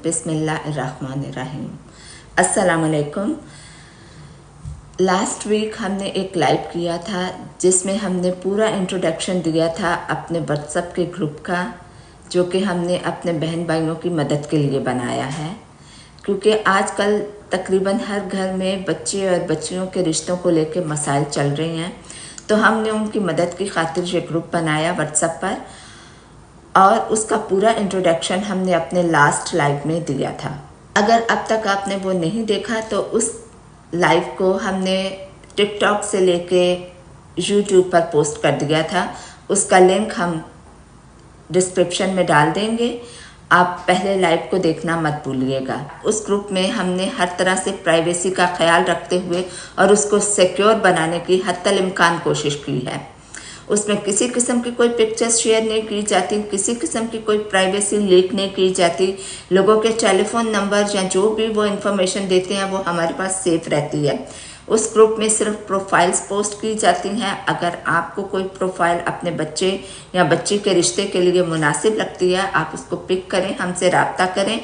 बिस्मिल्लाहिर्रहमानिर्रहीम। अस्सलामुअलैकुम। Last week हमने एक लाइव किया था जिसमें हमने पूरा इंट्रोडक्शन दिया था अपने व्हाट्सएप के ग्रुप का, जो कि हमने अपने बहन भाइयों की मदद के लिए बनाया है, क्योंकि आजकल तकरीबन हर घर में बच्चे और बच्चियों के रिश्तों को लेकर मसाइल चल रहे हैं। तो हमने उनकी मदद की खातिर ये ग्रुप बनाया व्हाट्सएप पर, और उसका पूरा इंट्रोडक्शन हमने अपने लास्ट लाइव में दिया था। अगर अब तक आपने वो नहीं देखा तो उस लाइव को हमने टिकटॉक से लेके यूट्यूब पर पोस्ट कर दिया था। उसका लिंक हम डिस्क्रिप्शन में डाल देंगे। आप पहले लाइव को देखना मत भूलिएगा। उस ग्रुप में हमने हर तरह से प्राइवेसी का ख्याल रखते हुए और उसको सिक्योर बनाने की हद्दल इम्कान कोशिश की है। उसमें किसी किस्म की कोई पिक्चर्स शेयर नहीं की जाती, किसी किस्म की कोई प्राइवेसी लीक नहीं की जाती। लोगों के टेलीफोन नंबर या जो भी वो इन्फॉर्मेशन देते हैं वो हमारे पास सेफ रहती है। उस ग्रुप में सिर्फ प्रोफाइल्स पोस्ट की जाती हैं। अगर आपको कोई प्रोफाइल अपने बच्चे या बच्ची के रिश्ते के लिए मुनासिब लगती है, आप उसको पिक करें, हमसे रब्ता करें।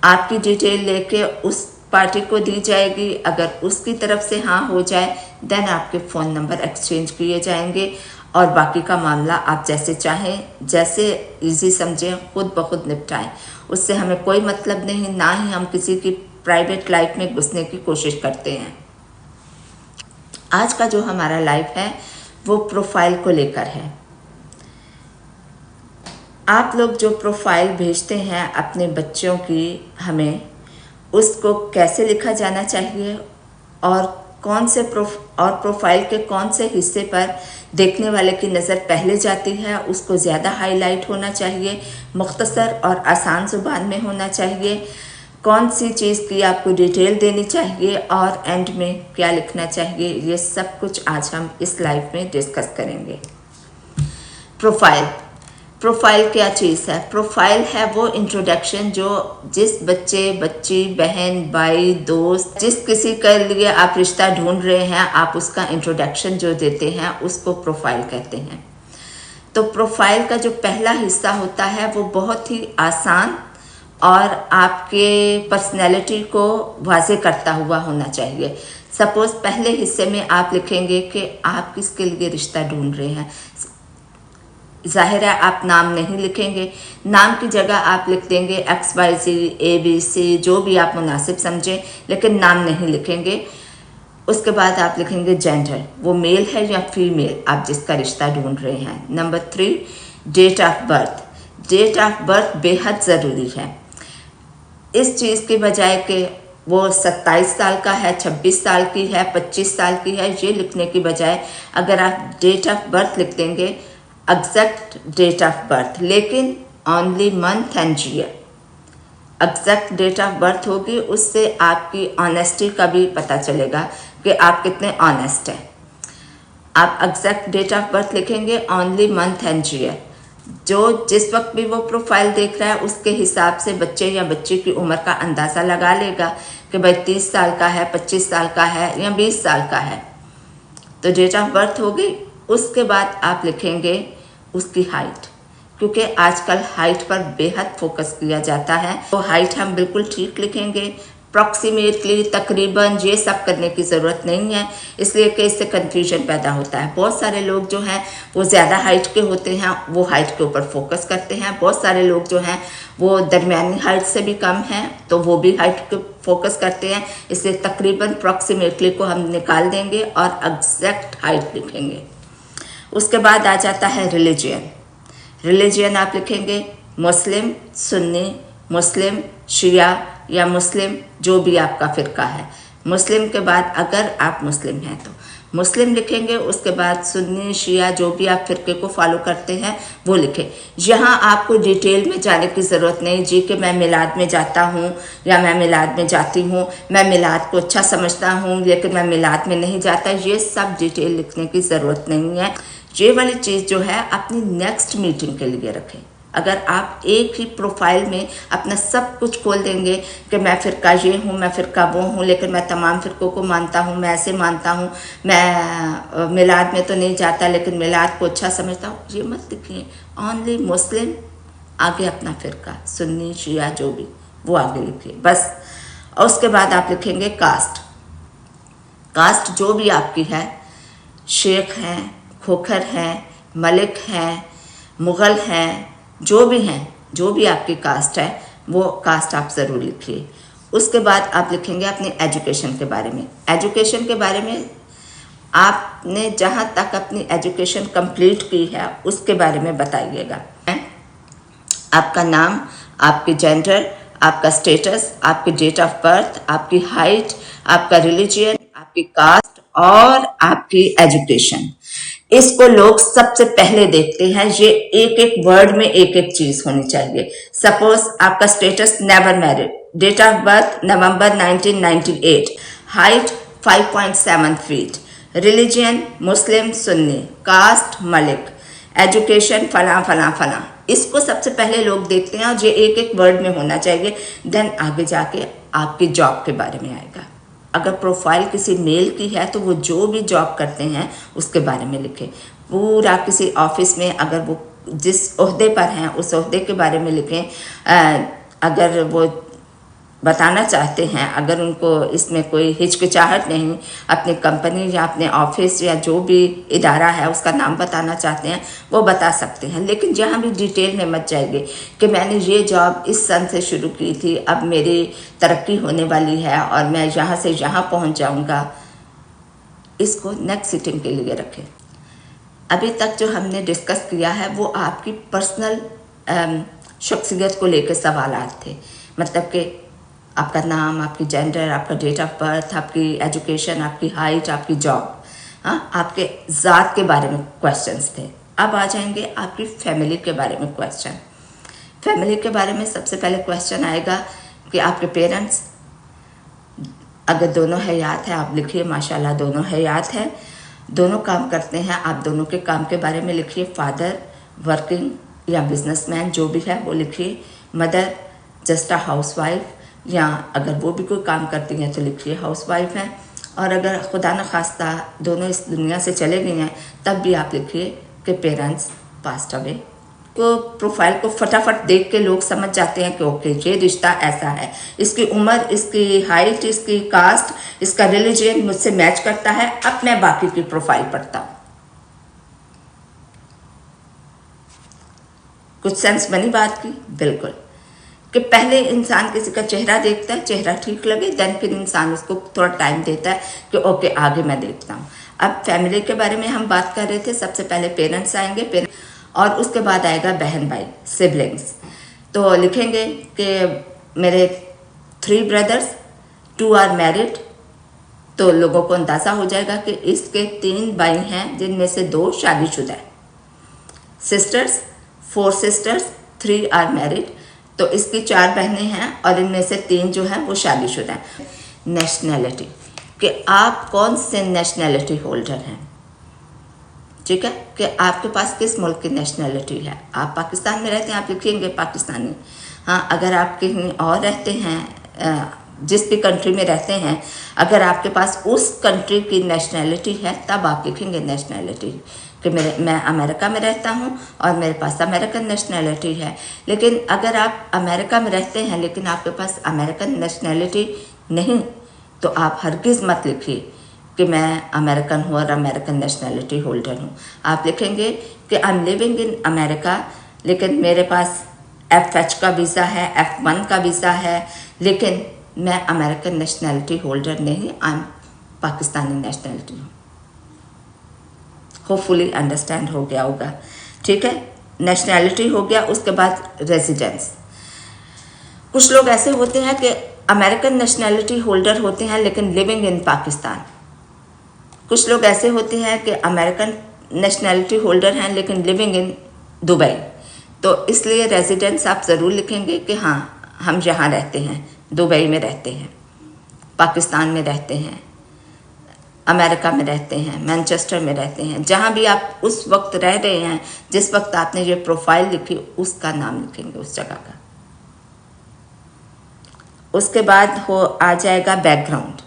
आपकी डिटेल लेके उस पार्टी को दी जाएगी। अगर उसकी तरफ से हाँ हो जाए देन आपके फ़ोन नंबर एक्सचेंज किए जाएंगे और बाकी का मामला आप जैसे चाहें, जैसे इजी समझें, खुद ब खुद निपटाएं। उससे हमें कोई मतलब नहीं, ना ही हम किसी की प्राइवेट लाइफ में घुसने की कोशिश करते हैं। आज का जो हमारा लाइव है वो प्रोफाइल को लेकर है। आप लोग जो प्रोफाइल भेजते हैं अपने बच्चों की हमें, उसको कैसे लिखा जाना चाहिए और कौन से प्रोफाइल के कौन से हिस्से पर देखने वाले की नज़र पहले जाती है, उसको ज़्यादा हाईलाइट होना चाहिए, मुख्तसर और आसान ज़ुबान में होना चाहिए, कौन सी चीज़ की आपको डिटेल देनी चाहिए और एंड में क्या लिखना चाहिए, ये सब कुछ आज हम इस लाइव में डिस्कस करेंगे। प्रोफाइल क्या चीज़ है? प्रोफाइल है वो इंट्रोडक्शन जो जिस बच्चे, बच्ची, बहन, भाई, दोस्त, जिस किसी के लिए आप रिश्ता ढूंढ रहे हैं, आप उसका इंट्रोडक्शन जो देते हैं उसको प्रोफाइल कहते हैं। तो प्रोफाइल का जो पहला हिस्सा होता है वो बहुत ही आसान और आपके पर्सनैलिटी को वाज़े करता हुआ होना चाहिए। सपोज़ पहले हिस्से में आप लिखेंगे कि आप किसके लिए रिश्ता ढूंढ रहे हैं। जाहिर है आप नाम नहीं लिखेंगे, नाम की जगह आप लिख देंगे XYZ ABC, जो भी आप मुनासिब समझें, लेकिन नाम नहीं लिखेंगे। उसके बाद आप लिखेंगे जेंडर, वो मेल है या फीमेल आप जिसका रिश्ता ढूंढ रहे हैं। Number 3, date of birth. Date of birth बेहद ज़रूरी है। इस चीज़ के बजाय कि वो 27 साल का है, 26 साल की है, 25 साल की है, ये लिखने की बजाय अगर आप डेट ऑफ बर्थ लिख देंगे, एग्जैक्ट डेट ऑफ बर्थ, लेकिन only month and year, exact date of birth होगी, उससे आपकी ऑनेस्टी का भी पता चलेगा कि आप कितने ऑनेस्ट हैं। आप एग्जैक्ट डेट ऑफ बर्थ लिखेंगे, ओनली मंथ एंड ईयर। जो जिस वक्त भी वो प्रोफाइल देख रहा है उसके हिसाब से बच्चे या बच्ची की उम्र का अंदाज़ा लगा लेगा कि भाई 30 साल का है, 25 साल का है या 20 साल का है। तो डेट ऑफ बर्थ हो गई। उसके बाद आप लिखेंगे उसकी हाइट, क्योंकि आजकल हाइट पर बेहद फोकस किया जाता है। तो हाइट हम बिल्कुल ठीक लिखेंगे, अप्रॉक्सीमेटली, तकरीबन, ये सब करने की ज़रूरत नहीं है, इसलिए कि इससे कन्फ्यूजन पैदा होता है। बहुत सारे लोग जो हैं वो ज़्यादा हाइट के होते हैं, वो हाइट के ऊपर फोकस करते हैं। बहुत सारे लोग जो हैं वो दरमियानी हाइट से भी कम हैं, तो वो भी हाइट के फोकस करते हैं। इसलिए तकरीबन अप्रॉक्सीमेटली को हम निकाल देंगे और एग्जैक्ट हाइट लिखेंगे। उसके बाद आ जाता है रिलीजियन। रिलीजियन आप लिखेंगे मुस्लिम, सुन्नी, मुस्लिम, शिया या मुस्लिम, जो भी आपका फ़िरका है। मुस्लिम के बाद अगर आप मुस्लिम हैं तो मुस्लिम लिखेंगे। उसके बाद सुन्नी, शिया, जो भी आप फ़िरके को फॉलो करते हैं वो लिखें। यहाँ आपको डिटेल में जाने की ज़रूरत नहीं जी कि मैं मिलाद में जाता हूँ या मैं मिलाद में जाती हूँ, मैं मिलाद को अच्छा समझता हूँ लेकिन मैं मिलाद में नहीं जाता। ये सब डिटेल लिखने की ज़रूरत नहीं है। ये वाली चीज़ जो है अपनी नेक्स्ट मीटिंग के लिए रखें। अगर आप एक ही प्रोफाइल में अपना सब कुछ खोल देंगे कि मैं फ़िरका ये हूँ, मैं फ़िरका वो हूँ, लेकिन मैं तमाम फ़िरकों को मानता हूँ, मैं ऐसे मानता हूँ, मैं मिलाद में तो नहीं जाता लेकिन मिलाद को अच्छा समझता हूँ, ये मत लिखिए। ओनली मुस्लिम, आगे अपना फ़िरका, सुन्नी, शिया, जो भी, वो आगे लिखिए बस। और उसके बाद आप लिखेंगे कास्ट। कास्ट जो भी आपकी है, शेख हैं, खोखर हैं, मलिक हैं, मुग़ल हैं, जो भी हैं, जो भी आपकी कास्ट है वो कास्ट आप ज़रूर लिखिए। उसके बाद आप लिखेंगे अपनी एजुकेशन के बारे में। एजुकेशन के बारे में आपने जहाँ तक अपनी एजुकेशन कंप्लीट की है उसके बारे में बताइएगा। आपका नाम, आपकी जेंडर, आपका स्टेटस, आपकी डेट ऑफ बर्थ, आपकी हाइट, आपका रिलीजियन, आपकी कास्ट और आपकी एजुकेशन। इसको लोग सबसे पहले देखते हैं। ये एक एक वर्ड में एक एक चीज होनी चाहिए। सपोज आपका status never married, date of birth November 1998, height 5.7 feet, religion Muslim Sunni, caste Malik, education फला फला फला। इसको सबसे पहले लोग देखते हैं और ये एक एक वर्ड में होना चाहिए। देन आगे जाके आपकी जॉब के बारे में आएगा। अगर प्रोफाइल किसी मेल की है तो वो जो भी जॉब करते हैं उसके बारे में लिखें। पूरा किसी ऑफिस में अगर वो जिस ओहदे पर हैं उस ओहदे के बारे में लिखें। अगर वो बताना चाहते हैं, अगर उनको इसमें कोई हिचकिचाहट नहीं, अपनी कंपनी या अपने ऑफिस या जो भी इदारा है उसका नाम बताना चाहते हैं वो बता सकते हैं। लेकिन जहाँ भी डिटेल में मत जाइए कि मैंने ये जॉब इस सन से शुरू की थी, अब मेरी तरक्की होने वाली है और मैं यहाँ से यहाँ पहुँच जाऊँगा। इसको नेक्स्ट सिटिंग के लिए रखें। अभी तक जो हमने डिस्कस किया है वो आपकी पर्सनल शख्सियत को लेकर सवालात थे। मतलब कि आपका नाम, आपकी जेंडर, आपका डेट ऑफ बर्थ, आपकी एजुकेशन, आपकी हाइट, आपकी जॉब, हाँ, आपके ज़ात के बारे में क्वेश्चंस थे। अब आ जाएंगे आपकी फैमिली के बारे में क्वेश्चन। फैमिली के बारे में सबसे पहले क्वेश्चन आएगा कि आपके पेरेंट्स अगर दोनों हयात हैं आप लिखिए माशाल्लाह दोनों हयात हैं, दोनों काम करते हैं, आप दोनों के काम के बारे में लिखिए। फादर वर्किंग या बिजनेसमैन जो भी है वो लिखिए। मदर जस्ट अ हाउसवाइफ, या अगर वो भी कोई काम करती हैं तो लिखिए हाउसवाइफ हैं। और अगर खुदा न खास्ता दोनों इस दुनिया से चले गए हैं तब भी आप लिखिए कि पेरेंट्स पास्ट अवे। तो प्रोफाइल को फटाफट देख के लोग समझ जाते हैं कि ओके ये रिश्ता ऐसा है, इसकी उम्र, इसकी हाइट, इसकी कास्ट, इसका रिलीजन मुझसे मैच करता है। अब मैं बाकी की प्रोफाइल पढ़ता हूँ। कुछ सेंस बनी बात की? बिल्कुल। कि पहले इंसान किसी का चेहरा देखता है, चेहरा ठीक लगे, देन फिर इंसान उसको थोड़ा टाइम देता है कि ओके आगे मैं देखता हूँ। अब फैमिली के बारे में हम बात कर रहे थे। सबसे पहले पेरेंट्स आएंगे, और उसके बाद आएगा बहन भाई, सिबलिंग्स। तो लिखेंगे कि मेरे 3 ब्रदर्स, 2 आर मैरिड। तो लोगों को अंदाज़ा हो जाएगा कि इसके 3 भाई हैं जिनमें से 2 शादीशुदा हैं। Sisters, 4 sisters, 3 are married. तो इसकी 4 बहनें हैं और इनमें से 3 जो हैं वो शादीशुदा हैं। नेशनैलिटी, कि आप कौन से नेशनैलिटी होल्डर हैं, ठीक है, कि आपके पास किस मुल्क की नेशनैलिटी है। आप पाकिस्तान में रहते हैं, आप लिखेंगे पाकिस्तानी। हाँ, अगर आप कहीं और रहते हैं, जिस भी कंट्री में रहते हैं, अगर आपके पास उस कंट्री की नेशनैलिटी है तब आप लिखेंगे नेशनैलिटी, कि मैं अमेरिका में रहता हूँ और मेरे पास अमेरिकन नेशनैलिटी है। लेकिन अगर आप अमेरिका में रहते हैं लेकिन आपके पास अमेरिकन नेशनैलिटी नहीं, तो आप हरगिज़ मत लिखिए कि मैं अमेरिकन हूँ और अमेरिकन नेशनैलिटी होल्डर हूँ। आप लिखेंगे कि I am living in America, लेकिन मेरे पास FH का वीज़ा है, F1 का वीज़ा है, लेकिन मैं अमेरिकन नेशनैलिटी होल्डर नहीं, आई एम पाकिस्तानी नेशनैलिटी हूँ। होपफुली अंडरस्टैंड हो गया होगा, ठीक है। नेशनैलिटी हो गया। उसके बाद रेजिडेंस। कुछ लोग ऐसे होते हैं कि अमेरिकन नेशनैलिटी होल्डर होते हैं लेकिन लिविंग इन पाकिस्तान। कुछ लोग ऐसे होते हैं कि अमेरिकन नेशनैलिटी होल्डर हैं लेकिन लिविंग इन दुबई। तो इसलिए रेजिडेंस आप ज़रूर लिखेंगे कि हाँ हम यहाँ रहते हैं, दुबई में रहते हैं, पाकिस्तान में रहते हैं, अमेरिका में रहते हैं, मैनचेस्टर में रहते हैं। जहाँ भी आप उस वक्त रह रहे हैं, जिस वक्त आपने ये प्रोफाइल लिखी, उसका नाम लिखेंगे उस जगह का। उसके बाद आ जाएगा बैकग्राउंड।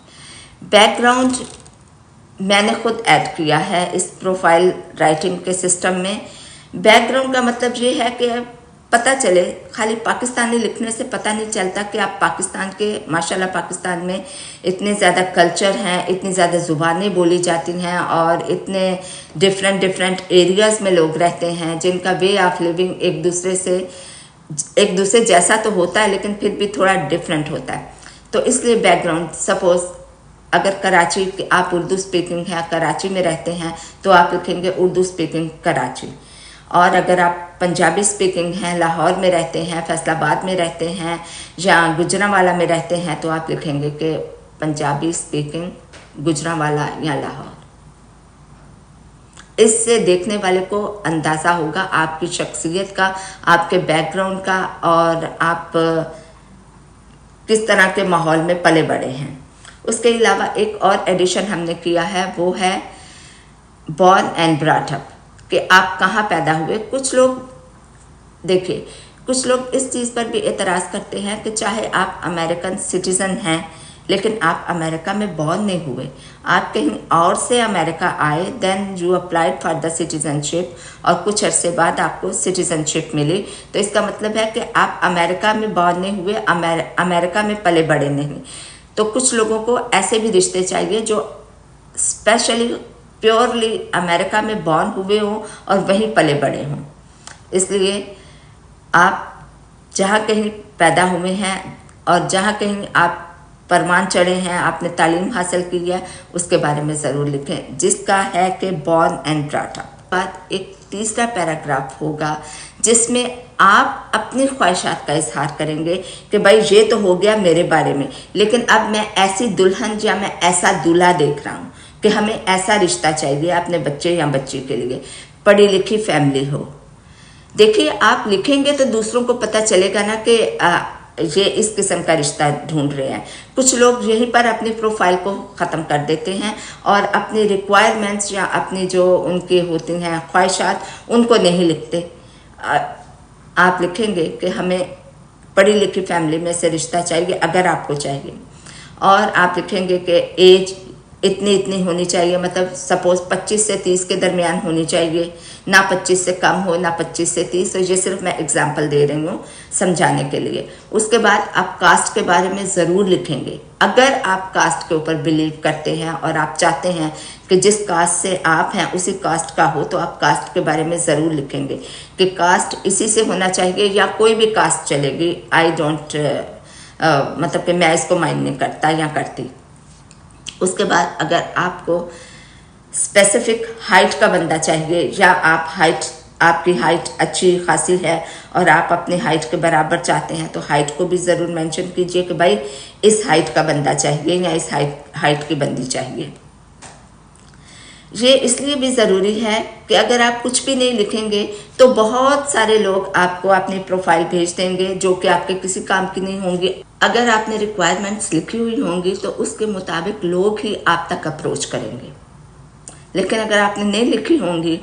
बैकग्राउंड मैंने खुद ऐड किया है इस प्रोफाइल राइटिंग के सिस्टम में। बैकग्राउंड का मतलब ये है कि पता चले। खाली पाकिस्तानी लिखने से पता नहीं चलता कि आप पाकिस्तान के, माशाल्लाह पाकिस्तान में इतने ज़्यादा कल्चर हैं, इतनी ज़्यादा ज़ुबानें बोली जाती हैं और इतने डिफरेंट एरियाज़ में लोग रहते हैं जिनका वे ऑफ लिविंग एक दूसरे जैसा तो होता है लेकिन फिर भी थोड़ा डिफरेंट होता है। तो इसलिए बैकग्राउंड, सपोज़ अगर कराची के आप उर्दू स्पीकिंग है, कराची में रहते हैं तो आप लिखेंगे उर्दू स्पीकिंग कराची। और अगर आप पंजाबी स्पीकिंग हैं, लाहौर में रहते हैं, फैसलाबाद में रहते हैं या गुजरांवाला में रहते हैं तो आप लिखेंगे कि पंजाबी स्पीकिंग गुजरांवाला या लाहौर। इससे देखने वाले को अंदाज़ा होगा आपकी शख्सियत का, आपके बैकग्राउंड का और आप किस तरह के माहौल में पले बड़े हैं। उसके अलावा एक और एडिशन हमने किया है, वो है बॉर्न एंड ब्रॉट अप, कि आप कहाँ पैदा हुए। कुछ लोग देखिए, कुछ लोग इस चीज़ पर भी एतराज़ करते हैं कि चाहे आप अमेरिकन सिटीज़न हैं लेकिन आप अमेरिका में बॉर्न नहीं हुए, आप कहीं और से अमेरिका आए, then you applied for the citizenship और कुछ अरसे बाद आपको सिटीज़नशिप मिली। तो इसका मतलब है कि आप अमेरिका में बॉर्न नहीं हुए, अमेरिका में पले बड़े नहीं। तो कुछ लोगों को ऐसे भी रिश्ते चाहिए जो स्पेशली प्योरली अमेरिका में बॉर्न हुए हों और वहीं पले बड़े हों। इसलिए आप जहाँ कहीं पैदा हुए हैं और जहाँ कहीं आप परमान चढ़े हैं, आपने तालीम हासिल की है, उसके बारे में ज़रूर लिखें, जिसका है कि बॉर्न एंड ब्रॉट अप। बाद एक तीसरा पैराग्राफ होगा जिसमें आप अपनी ख्वाहिशात का इजहार करेंगे कि भाई ये तो हो गया मेरे बारे में, लेकिन अब मैं ऐसी दुल्हन या मैं ऐसा दूल्हा देख रहा हूँ कि हमें ऐसा रिश्ता चाहिए अपने बच्चे या बच्ची के लिए, पढ़ी लिखी फैमिली हो। देखिए, आप लिखेंगे तो दूसरों को पता चलेगा ना कि ये इस किस्म का रिश्ता ढूंढ रहे हैं। कुछ लोग यहीं पर अपनी प्रोफाइल को ख़त्म कर देते हैं और अपनी रिक्वायरमेंट्स या अपनी जो उनकी होती हैं ख्वाहिशात, उनको नहीं लिखते। आप लिखेंगे कि हमें पढ़ी लिखी फैमिली में से रिश्ता चाहिए अगर आपको चाहिए, और आप लिखेंगे कि एज इतनी होनी चाहिए, मतलब सपोज 25 से 30 के दरमियान होनी चाहिए, ना 25 से कम हो ना 25 से 30। तो ये सिर्फ मैं एग्जांपल दे रही हूँ समझाने के लिए। उसके बाद आप कास्ट के बारे में ज़रूर लिखेंगे। अगर आप कास्ट के ऊपर बिलीव करते हैं और आप चाहते हैं कि जिस कास्ट से आप हैं उसी कास्ट का हो, तो आप कास्ट के बारे में ज़रूर लिखेंगे कि कास्ट इसी से होना चाहिए या कोई भी कास्ट चलेगी। आई डोंट मतलब कि मैं इसको माइंड नहीं करता या करती। उसके बाद अगर आपको स्पेसिफिक हाइट का बंदा चाहिए या आपकी हाइट अच्छी खासी है और आप अपनी हाइट के बराबर चाहते हैं, तो हाइट को भी ज़रूर मेंशन कीजिए कि भाई इस हाइट का बंदा चाहिए या इस हाइट की बंदी चाहिए। ये इसलिए भी ज़रूरी है कि अगर आप कुछ भी नहीं लिखेंगे तो बहुत सारे लोग आपको अपनी प्रोफाइल भेज देंगे जो कि आपके किसी काम की नहीं होंगी। अगर आपने रिक्वायरमेंट्स लिखी हुई होंगी तो उसके मुताबिक लोग ही आप तक अप्रोच करेंगे, लेकिन अगर आपने नहीं लिखी होंगी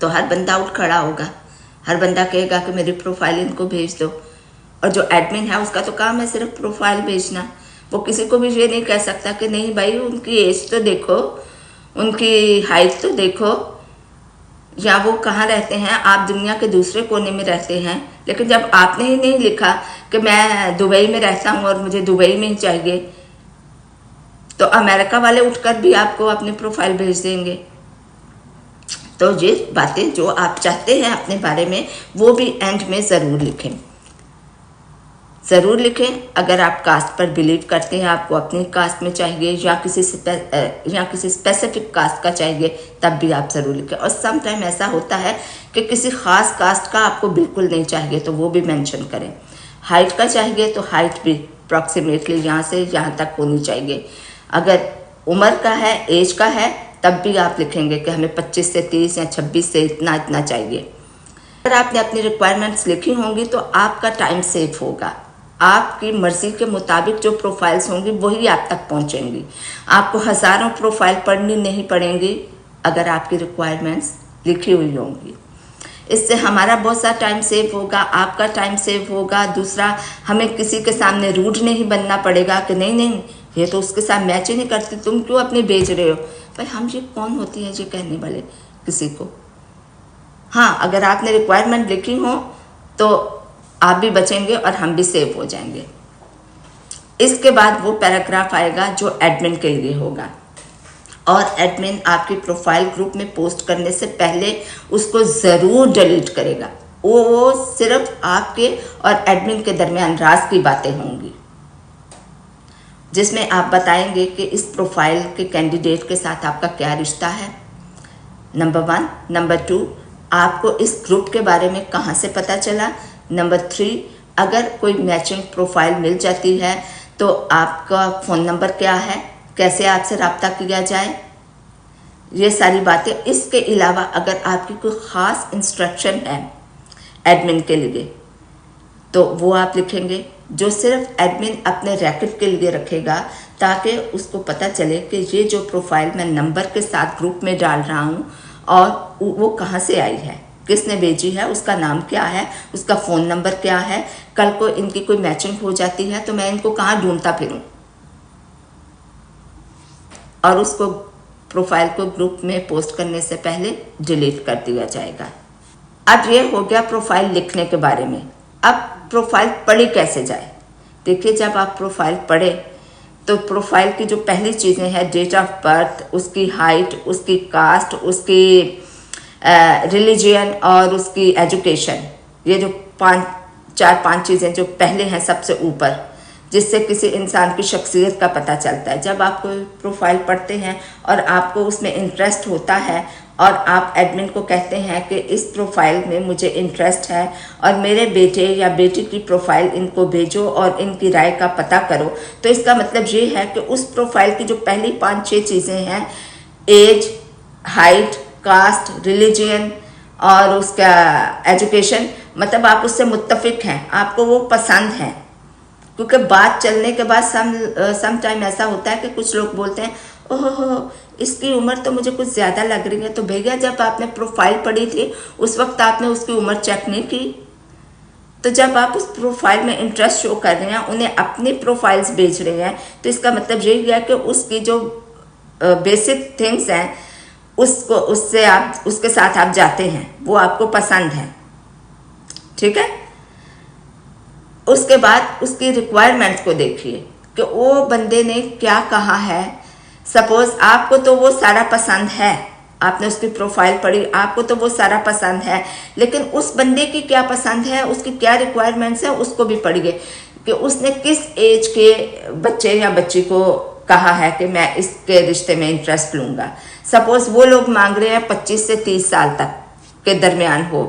तो हर बंदा उठ खड़ा होगा, हर बंदा कहेगा कि मेरी प्रोफाइल इनको भेज दो। और जो एडमिन है उसका तो काम है सिर्फ प्रोफाइल भेजना। वो किसी को भी ये नहीं कह सकता कि नहीं भाई उनकी एज तो देखो, उनकी हाइट तो देखो, या वो कहाँ रहते हैं, आप दुनिया के दूसरे कोने में रहते हैं। लेकिन जब आपने ही नहीं लिखा कि मैं दुबई में रहता हूँ और मुझे दुबई में ही चाहिए, तो अमेरिका वाले उठकर भी आपको अपनी प्रोफाइल भेज देंगे। तो ये बातें जो आप चाहते हैं अपने बारे में वो भी एंड में ज़रूर लिखें, ज़रूर लिखें। अगर आप कास्ट पर बिलीव करते हैं, आपको अपनी कास्ट में चाहिए या किसी स्पेसिफिक कास्ट का चाहिए, तब भी आप ज़रूर लिखें। और सम टाइम ऐसा होता है कि किसी ख़ास कास्ट का आपको बिल्कुल नहीं चाहिए, तो वो भी मेंशन करें। हाइट का चाहिए तो हाइट भी अप्रॉक्सीमेटली यहाँ से यहाँ तक होनी चाहिए। अगर उम्र का है, एज का है, तब भी आप लिखेंगे कि हमें 25 से 30 या 26 से इतना चाहिए। अगर आपने अपनी रिक्वायरमेंट्स लिखी होंगी तो आपका टाइम सेव होगा। आपकी मर्ज़ी के मुताबिक जो प्रोफाइल्स होंगी वही आप तक पहुंचेंगी। आपको हज़ारों प्रोफाइल पढ़नी नहीं पड़ेंगी अगर आपकी रिक्वायरमेंट्स लिखी हुई होंगी। इससे हमारा बहुत सा टाइम सेव होगा, आपका टाइम सेव होगा। दूसरा, हमें किसी के सामने रूड नहीं बनना पड़ेगा कि नहीं ये तो उसके साथ मैच ही नहीं करती, तुम क्यों अपने भेज रहे हो। भाई हम ये कौन होती है ये कहने वाले किसी को। हाँ, अगर आपने रिक्वायरमेंट लिखी हो तो आप भी बचेंगे और हम भी सेव हो जाएंगे। इसके बाद वो पैराग्राफ आएगा जो एडमिन के लिए होगा, और एडमिन आपकी प्रोफाइल ग्रुप में पोस्ट करने से पहले उसको ज़रूर डिलीट करेगा। वो सिर्फ आपके और एडमिन के दरमियान राज की बातें होंगी, जिसमें आप बताएंगे कि इस प्रोफाइल के कैंडिडेट के साथ आपका क्या रिश्ता है, नंबर 1। नंबर 2, आपको इस ग्रुप के बारे में कहाँ से पता चला। नंबर 3, अगर कोई मैचिंग प्रोफाइल मिल जाती है तो आपका फ़ोन नंबर क्या है, कैसे आपसे रब्ता किया जाए, ये सारी बातें। इसके अलावा अगर आपकी कोई ख़ास इंस्ट्रक्शन है एडमिन के लिए तो वो आप लिखेंगे, जो सिर्फ एडमिन अपने रैकेट के लिए रखेगा, ताकि उसको पता चले कि ये जो प्रोफाइल मैं नंबर के साथ ग्रुप में डाल रहा हूँ और वो कहाँ से आई है, किसने भेजी है, उसका नाम क्या है, उसका फ़ोन नंबर क्या है। कल को इनकी कोई मैचिंग हो जाती है तो मैं इनको कहाँ ढूंढता फिरूं। और उसको प्रोफाइल को ग्रुप में पोस्ट करने से पहले डिलीट कर दिया जाएगा। अब ये हो गया प्रोफाइल लिखने के बारे में। अब प्रोफाइल पढ़ी कैसे जाए। देखिए, जब आप प्रोफाइल पढ़े तो प्रोफाइल की जो पहली चीज़ें हैं, डेट ऑफ बर्थ, उसकी हाइट, उसकी कास्ट, उसकी रिलीजियन और उसकी एजुकेशन, ये जो 4-5 चीज़ें जो पहले हैं सबसे ऊपर, जिससे किसी इंसान की शख्सियत का पता चलता है। जब आप कोई प्रोफाइल पढ़ते हैं और आपको उसमें इंटरेस्ट होता है और आप एडमिन को कहते हैं कि इस प्रोफाइल में मुझे इंटरेस्ट है और मेरे बेटे या बेटी की प्रोफाइल इनको भेजो और इनकी राय का पता करो, तो इसका मतलब ये है कि उस प्रोफाइल की जो पहली 5-6 चीज़ें हैं, एज, हाइट, कास्ट, रिलीजियन और उसका एजुकेशन, मतलब आप उससे मुत्तफिक हैं, आपको वो पसंद है। क्योंकि बात चलने के बाद सम टाइम ऐसा होता है कि कुछ लोग बोलते हैं, ओहो इसकी उम्र तो मुझे कुछ ज़्यादा लग रही है। तो भैया, जब आपने प्रोफाइल पढ़ी थी उस वक्त आपने उसकी उम्र चेक नहीं की। तो जब आप उस प्रोफाइल में इंटरेस्ट शो कर रहे हैं, उन्हें अपनी प्रोफाइल्स भेज रहे हैं, तो इसका मतलब यही है कि उसकी जो बेसिक थिंग्स हैं उससे आप उसके साथ आप जाते हैं, वो आपको पसंद है। ठीक है। उसके बाद उसकी रिक्वायरमेंट्स को देखिए कि वो बंदे ने क्या कहा है। सपोज आपको तो वो सारा पसंद है, आपने उसकी प्रोफाइल पढ़ी, आपको तो वो सारा पसंद है, लेकिन उस बंदे की क्या पसंद है, उसकी क्या रिक्वायरमेंट्स है, उसको भी पढ़िए कि उसने किस एज के बच्चे या बच्ची को कहा है कि मैं इसके रिश्ते में इंटरेस्ट लूँगा। सपोज वो लोग मांग रहे हैं 25 से 30 साल तक के दरमियान हो,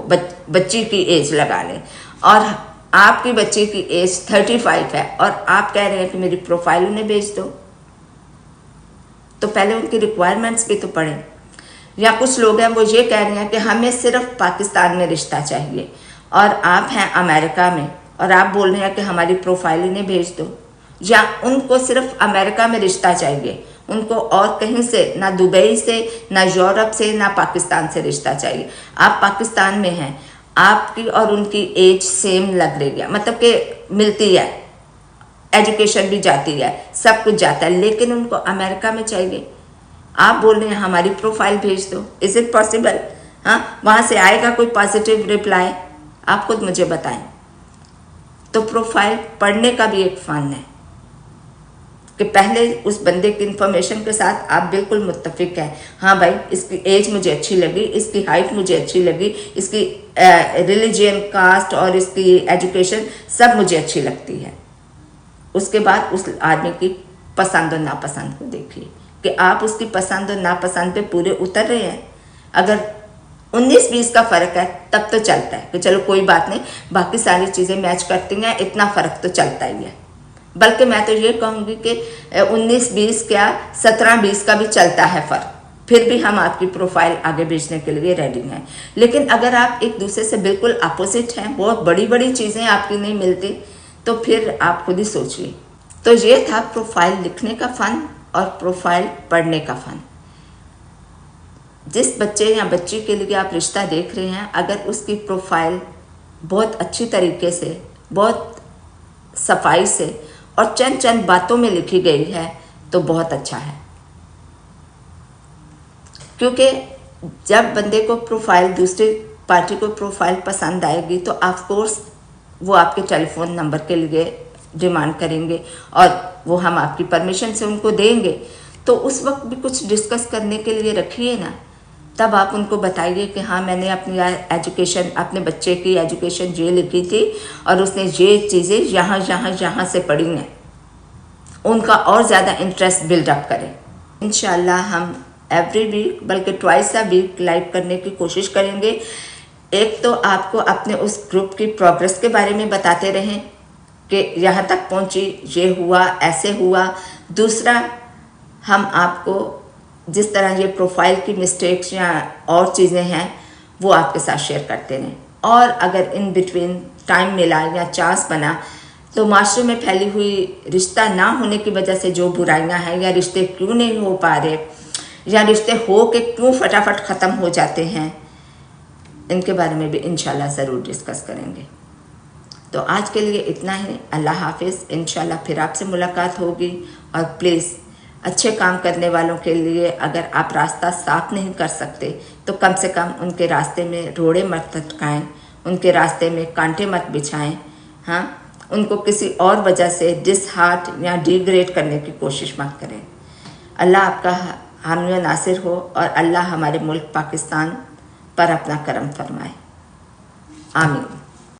बच्ची की एज लगा लें, और आपकी बच्ची की एज 35 है और आप कह रहे हैं कि मेरी प्रोफाइल उन्हें भेज दो, तो पहले उनकी रिक्वायरमेंट्स भी तो पढ़ें। या कुछ लोग हैं वो ये कह रहे हैं कि हमें सिर्फ पाकिस्तान में रिश्ता चाहिए, और आप हैं अमेरिका में और आप बोल रहे हैं कि हमारी प्रोफाइल इन्हें भेज दो। या उनको सिर्फ अमेरिका में रिश्ता चाहिए, उनको और कहीं से, ना दुबई से, ना यूरोप से, ना पाकिस्तान से रिश्ता चाहिए। आप पाकिस्तान में हैं, आपकी और उनकी एज सेम लग रही है, मतलब कि मिलती है, एजुकेशन भी जाती है, सब कुछ जाता है, लेकिन उनको अमेरिका में चाहिए। आप बोल रहे हैं हमारी प्रोफाइल भेज दो। Is it possible? हाँ, वहाँ से आएगा कोई पॉजिटिव रिप्लाई? आप खुद मुझे बताएं। तो प्रोफाइल पढ़ने का भी एक फ़न है कि पहले उस बंदे की इंफॉर्मेशन के साथ आप बिल्कुल मुत्तफिक हैं। हाँ भाई, इसकी एज मुझे अच्छी लगी, इसकी हाइट मुझे अच्छी लगी, इसकी रिलीजियन, कास्ट और इसकी एजुकेशन सब मुझे अच्छी लगती है। उसके बाद उस आदमी की पसंद और नापसंद को देखिए कि आप उसकी पसंद और नापसंद पे पूरे उतर रहे हैं। अगर 19-20 का फ़र्क है तब तो चलता है कि चलो कोई बात नहीं, बाकी सारी चीज़ें मैच करती हैं, इतना फ़र्क तो चलता ही है। बल्कि मैं तो ये कहूँगी कि 19-20 क्या 17-20 का भी चलता है फ़र्क, फिर भी हम आपकी प्रोफाइल आगे भेजने के लिए रेडी हैं। लेकिन अगर आप एक दूसरे से बिल्कुल अपोजिट हैं, बहुत बड़ी बड़ी चीज़ें आपकी नहीं मिलती, तो फिर आप खुद ही सोचिए। तो ये था प्रोफाइल लिखने का फ़न और प्रोफाइल पढ़ने का फ़न। जिस बच्चे या बच्ची के लिए आप रिश्ता देख रहे हैं, अगर उसकी प्रोफाइल बहुत अच्छी तरीके से, बहुत सफाई से और चंद बातों में लिखी गई है तो बहुत अच्छा है। क्योंकि जब बंदे को प्रोफाइल दूसरे पार्टी को प्रोफाइल पसंद आएगी तो ऑफ कोर्स वो आपके टेलीफोन नंबर के लिए डिमांड करेंगे और वो हम आपकी परमिशन से उनको देंगे। तो उस वक्त भी कुछ डिस्कस करने के लिए रखिए ना, तब आप उनको बताइए कि हाँ मैंने अपनी एजुकेशन, अपने बच्चे की एजुकेशन ये लिखी थी और उसने ये चीज़ें यहाँ से पढ़ी हैं, उनका और ज़्यादा इंटरेस्ट बिल्डअप करें। इंशाल्लाह हम एवरी वीक बल्कि ट्वाइस अ वीक लाइव करने की कोशिश करेंगे। एक तो आपको अपने उस ग्रुप की प्रोग्रेस के बारे में बताते रहें कि यहाँ तक पहुँची, ये हुआ, ऐसे हुआ। दूसरा, हम आपको जिस तरह ये प्रोफाइल की मिस्टेक्स या और चीज़ें हैं वो आपके साथ शेयर करते रहें। और अगर इन बिटवीन टाइम मिला या चांस बना तो माशरे में फैली हुई रिश्ता ना होने की वजह से जो बुराइयां हैं, या रिश्ते क्यों नहीं हो पा रहे, या रिश्ते हो के क्यों फटाफट ख़त्म हो जाते हैं, इनके बारे में भी इंशाल्लाह ज़रूर डिस्कस करेंगे। तो आज के लिए इतना ही। अल्लाह हाफिज़। इंशाल्लाह फिर आपसे मुलाकात होगी। और प्लीज़ अच्छे काम करने वालों के लिए अगर आप रास्ता साफ नहीं कर सकते तो कम से कम उनके रास्ते में रोड़े मत अटकाएं, उनके रास्ते में कांटे मत बिछाएं। हाँ, उनको किसी और वजह से डिसहार्ट या डिग्रेड करने की कोशिश मत करें। अल्लाह आपका हामी व नासिर हो और अल्लाह हमारे मुल्क पाकिस्तान पर अपना करम फरमाए। आमीन।